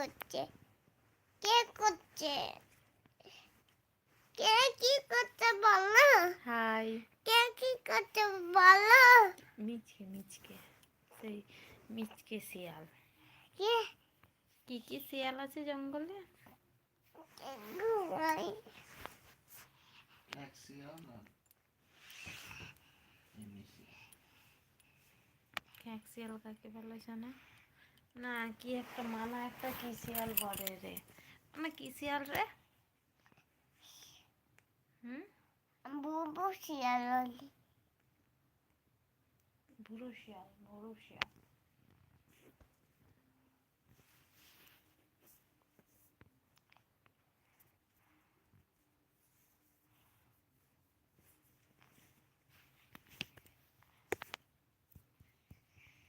করছে? কে করছে? কে কি করছে বলো? হাই। কে কি করছে বলো? মিচকে সেই মিচকে শিয়াল। কে কি কি শিয়াল আছে জঙ্গলে? খ্যাঁক শিয়াল কাকে বলে জানে না? কি একটা মানা একটা কি শিয়াল বলে রে, মানে কি শিয়াল রে? বুবু শিয়াল বলে। বুড়ো শিয়াল, বড় শিয়াল।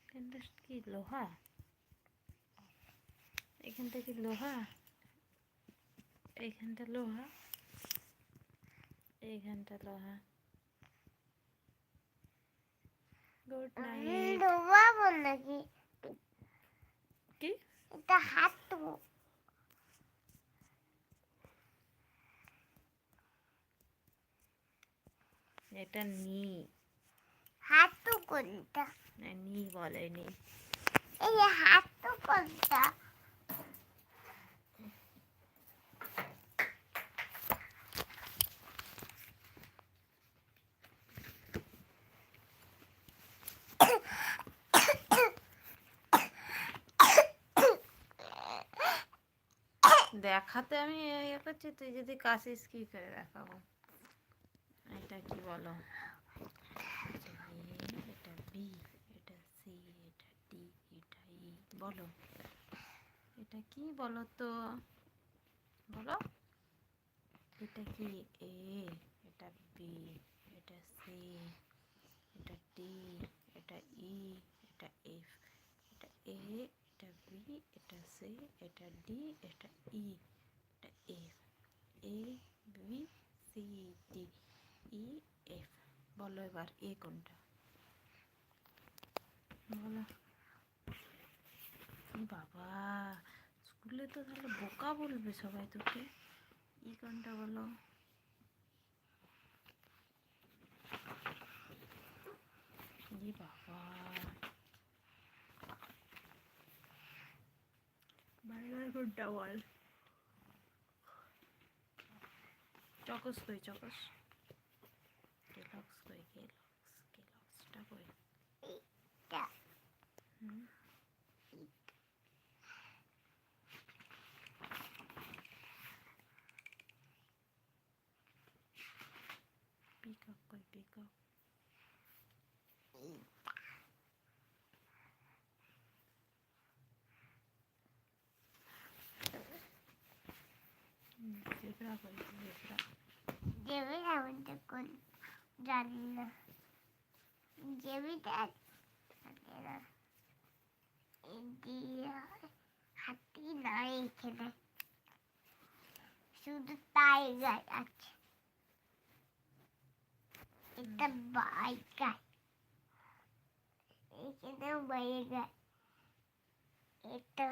এখানটা কি লোহা? এখানটা কি লোহা? এইখানটা লোহা, এইখানটা লোহা। Good night. লোহা বল নাকি? কি এটা হাতু। এটা নি। হাতু কোনটা? না, নি বলেনি। এই যে হাতু কোনটা? দেখাতে আমি ইয়ে করছি, তুই যদি কাশিস কি করে দেখাবো? এটা কি বলো? এটা এ, এটা বি, এটা সি, এটা ডি, এটা ই। বলো এটা কি বলো তো? বলো এটা কি? এ, এটা বি, এটা সি, এটা ডি, এটা ই, এটা এফ, এটা এ, এটা বি, এটা সি, এটা ডি, এটা ই, এটা F. A B C D E F. বলো এবার এ কোনটা? বলো। বাবা, স্কুলে তো তাহলে বোকা বলবে সবাই তোকে। ই কোনটা বলো? বাবা, বার্গার কোনটা বল? চকস কই? চকস কেলক্স কই? কেলক্সটা কই? এটা পিকক কই? পিকক জেব্রা কই? জেব্রা দেবে আমাদের কোন জানি না। জেবিটা হাতি নাই এখানে, শুধু টাইগার আছে। এটা বাইকার, এখানে বাইকার। এটা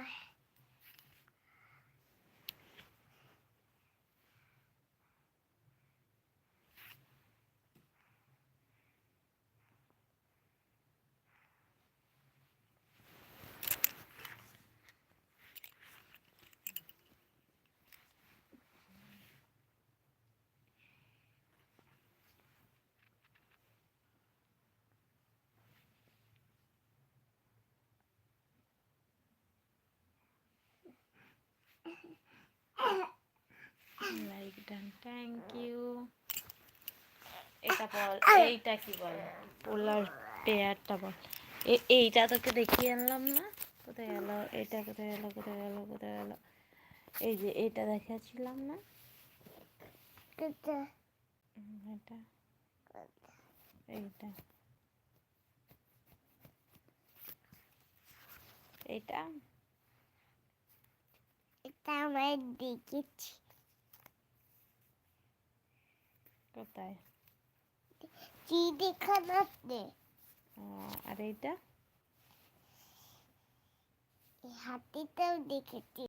লাইক ডান, থ্যাংক ইউ। এটা বল, এইটা কি বল? পোলার পেয়ারটা বল। এইটা তোকে দেখিয়ে আনলাম না? কোথায় গেল এটা? কোথায় গেল? কোথায় গেল? কোথায় গেল? এই যে এটা দেখাচ্ছিলাম না? এটা এটা, এইটা, এইটা এটা আমরা দেখেছি। কোথায়? চিড়িয়াখানাতে। আর এইটা? হাতিটাও দেখেছি।